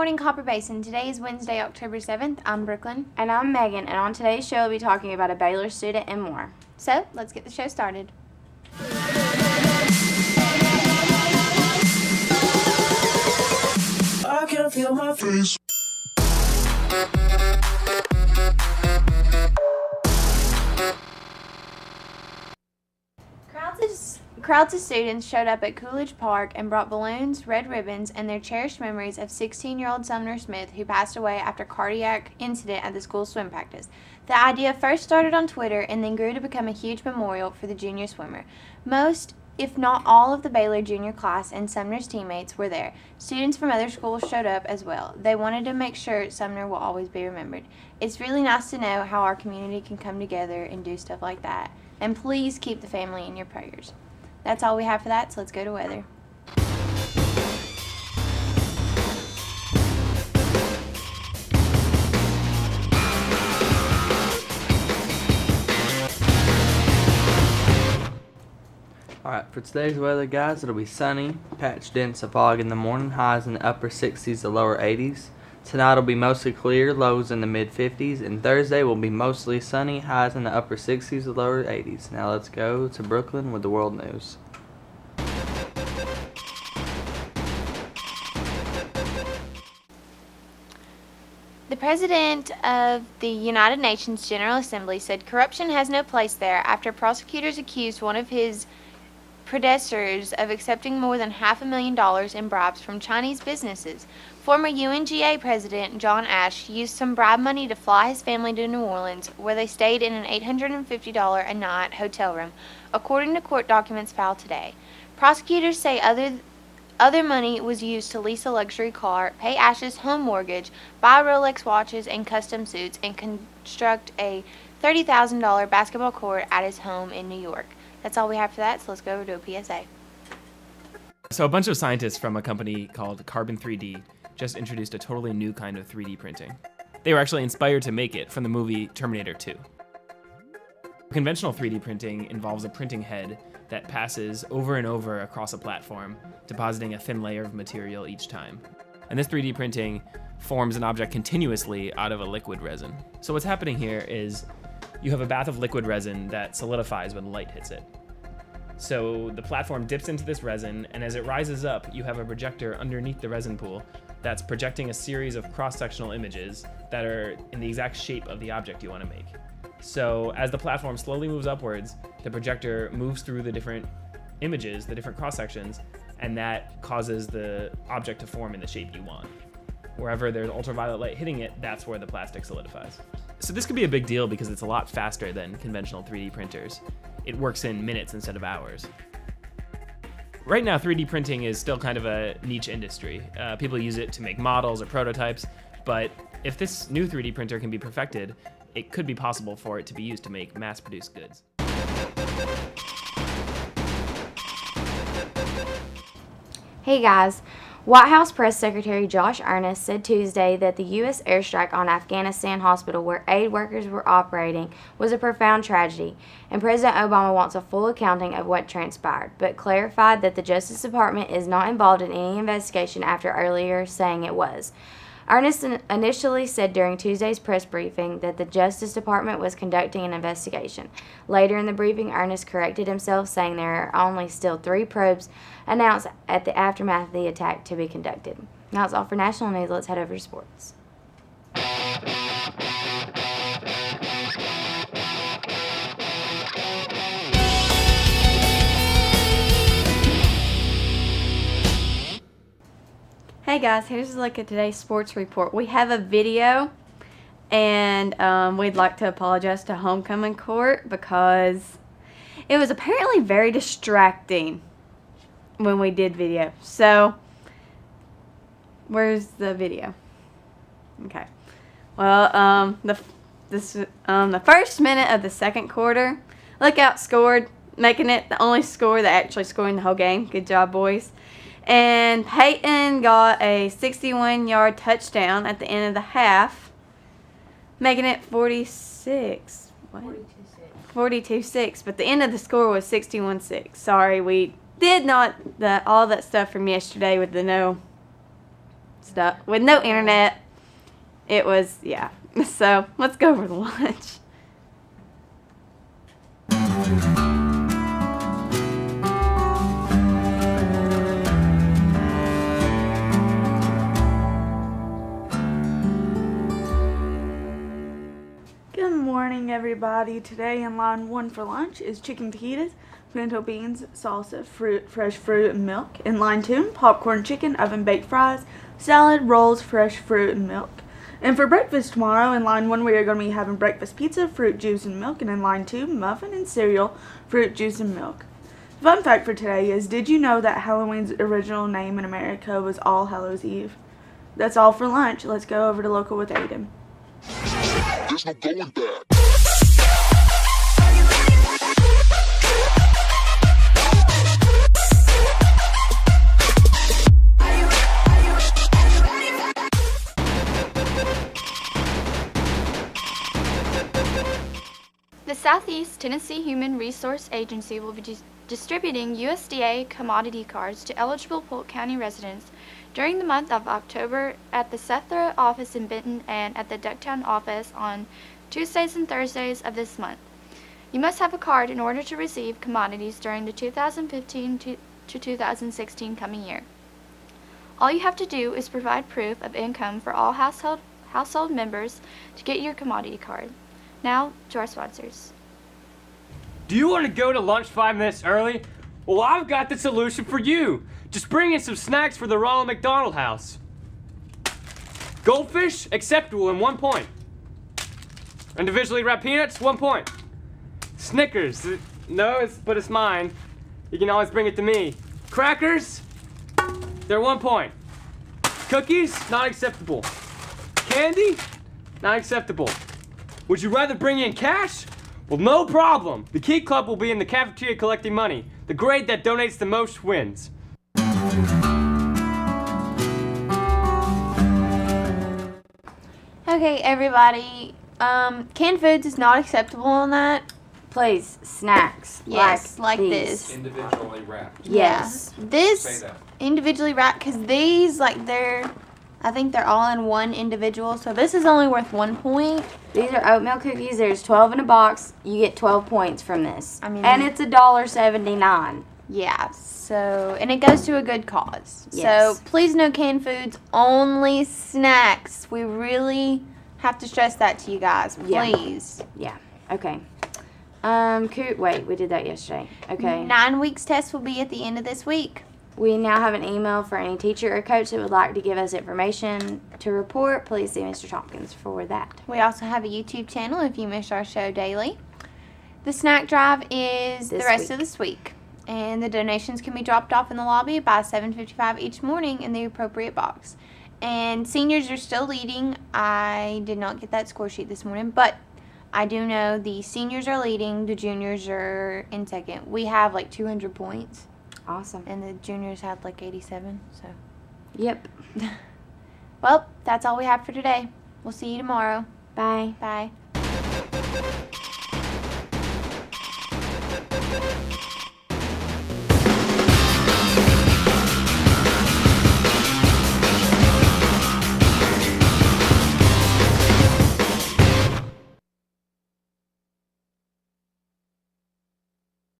morning, Copper Basin. Today is Wednesday, October 7th. I'm Brooklyn. And I'm Megan, and on today's show we'll be talking about a Baylor student and more. So, let's get the show started. I can feel my face. Crowds of students showed up at Coolidge Park and brought balloons, red ribbons, and their cherished memories of 16-year-old Sumner Smith, who passed away after a cardiac incident at the school swim practice. The idea first started on Twitter and then grew to become a huge memorial for the junior swimmer. Most, if not all, of the Baylor junior class and Sumner's teammates were there. Students from other schools showed up as well. They wanted to make sure Sumner will always be remembered. It's really nice to know how our community can come together and do stuff like that. And please keep the family in your prayers. That's all we have for that, so let's go to weather. Alright, for today's weather, guys, it'll be sunny, patched in some fog in the morning, highs in the upper 60s to lower 80s. Tonight will be mostly clear, lows in the mid 50s, and Thursday will be mostly sunny, highs in the upper 60s to lower 80s. Now let's go to Brooklyn with the world news. The President of the United Nations General Assembly said corruption has no place there after prosecutors accused one of his predecessors of accepting more than $500,000 in bribes from Chinese businesses. Former UNGA President John Ash used some bribe money to fly his family to New Orleans, where they stayed in an $850 a night hotel room, according to court documents filed today. Prosecutors say other money was used to lease a luxury car, pay Ash's home mortgage, buy Rolex watches and custom suits, and construct a $30,000 basketball court at his home in New York. That's all we have for that, so let's go over to a PSA. So a bunch of scientists from a company called Carbon 3D just introduced a totally new kind of 3D printing. They were actually inspired to make it from the movie Terminator 2. Conventional 3D printing involves a printing head that passes over and over across a platform, depositing a thin layer of material each time. And this 3D printing forms an object continuously out of a liquid resin. So what's happening here is you have a bath of liquid resin that solidifies when light hits it. So the platform dips into this resin, and as it rises up, you have a projector underneath the resin pool that's projecting a series of cross-sectional images that are in the exact shape of the object you want to make. So as the platform slowly moves upwards, the projector moves through the different images, the different cross-sections, and that causes the object to form in the shape you want. Wherever there's ultraviolet light hitting it, that's where the plastic solidifies. So this could be a big deal because it's a lot faster than conventional 3D printers. It works in minutes instead of hours. Right now, 3D printing is still kind of a niche industry. People use it to make models or prototypes, but if this new 3D printer can be perfected, it could be possible for it to be used to make mass-produced goods. Hey guys, White House Press Secretary Josh Earnest said Tuesday that the U.S. airstrike on Afghanistan hospital where aid workers were operating was a profound tragedy, and President Obama wants a full accounting of what transpired, but clarified that the Justice Department is not involved in any investigation after earlier saying it was. Earnest initially said during Tuesday's press briefing that the Justice Department was conducting an investigation. Later in the briefing, Earnest corrected himself, saying there are only still 3 probes announced at the aftermath of the attack to be conducted. Now that's all for national news. Let's head over to sports. Hey guys, here's a look at today's sports report. We have a video, and we'd like to apologize to Homecoming Court because it was apparently very distracting when we did video. So, where's the video? Okay. Well, the first minute of the second quarter, Lookout scored, making it the only score that actually scored in the whole game. Good job, boys. And Peyton got a 61-yard touchdown at the end of the half, making it 46. What? 42-6. But the end of the score was 61-6. Sorry, we did not all that stuff from yesterday with the no stuff, with no internet. It was, yeah. So let's go over the lunch. Good morning, everybody. Today in line 1 for lunch is chicken taquitos, pinto beans, salsa, fresh fruit, and milk. In line 2, popcorn chicken, oven baked fries, salad, rolls, fresh fruit, and milk. And for breakfast tomorrow, in line 1, we are going to be having breakfast pizza, fruit juice, and milk. And in line 2, muffin and cereal, fruit juice, and milk. Fun fact for today is, did you know that Halloween's original name in America was All Hallows Eve? That's all for lunch. Let's go over to Local with Aiden. There's no going back. The Southeast Tennessee Human Resource Agency will be distributing USDA commodity cards to eligible Polk County residents during the month of October at the Sethra office in Benton and at the Ducktown office on Tuesdays and Thursdays of this month. You must have a card in order to receive commodities during the 2015 to 2016 coming year. All you have to do is provide proof of income for all household members to get your commodity card. Now, to our sponsors. Do you want to go to lunch 5 minutes early? Well, I've got the solution for you. Just bring in some snacks for the Ronald McDonald House. Goldfish, acceptable in 1 point. Individually wrapped peanuts, 1 point. Snickers, no, but it's mine. You can always bring it to me. Crackers, they're 1 point. Cookies, not acceptable. Candy, not acceptable. Would you rather bring in cash? Well, no problem. The Key Club will be in the cafeteria collecting money. The grade that donates the most wins. Okay, everybody. Canned foods is not acceptable on that. Please, snacks. Yes, like these. this. Individually wrapped. Yes. Yeah. This Say that. individually wrapped, because these, I think they're all in one individual. So this is only worth 1 point. These are oatmeal cookies. There's 12 in a box. You get 12 points from this. I mean, and it's $1.79. Yeah. So, and it goes to a good cause. Yes. So please, no canned foods, only snacks. We really have to stress that to you guys. Yeah. Please. Yeah. Okay. Wait, we did that yesterday. Okay. 9 weeks test will be at the end of this week. We now have an email for any teacher or coach that would like to give us information to report. Please see Mr. Tompkins for that. We also have a YouTube channel if you miss our show daily. The snack drive is the This rest week. of this week. And the donations can be dropped off in the lobby by 7:55 each morning in the appropriate box. And seniors are still leading. I did not get that score sheet this morning, but I do know the seniors are leading. The juniors are in second. We have 200 points. Awesome. And the juniors had 87, so. Yep. Well, that's all we have for today. We'll see you tomorrow. Bye. Bye.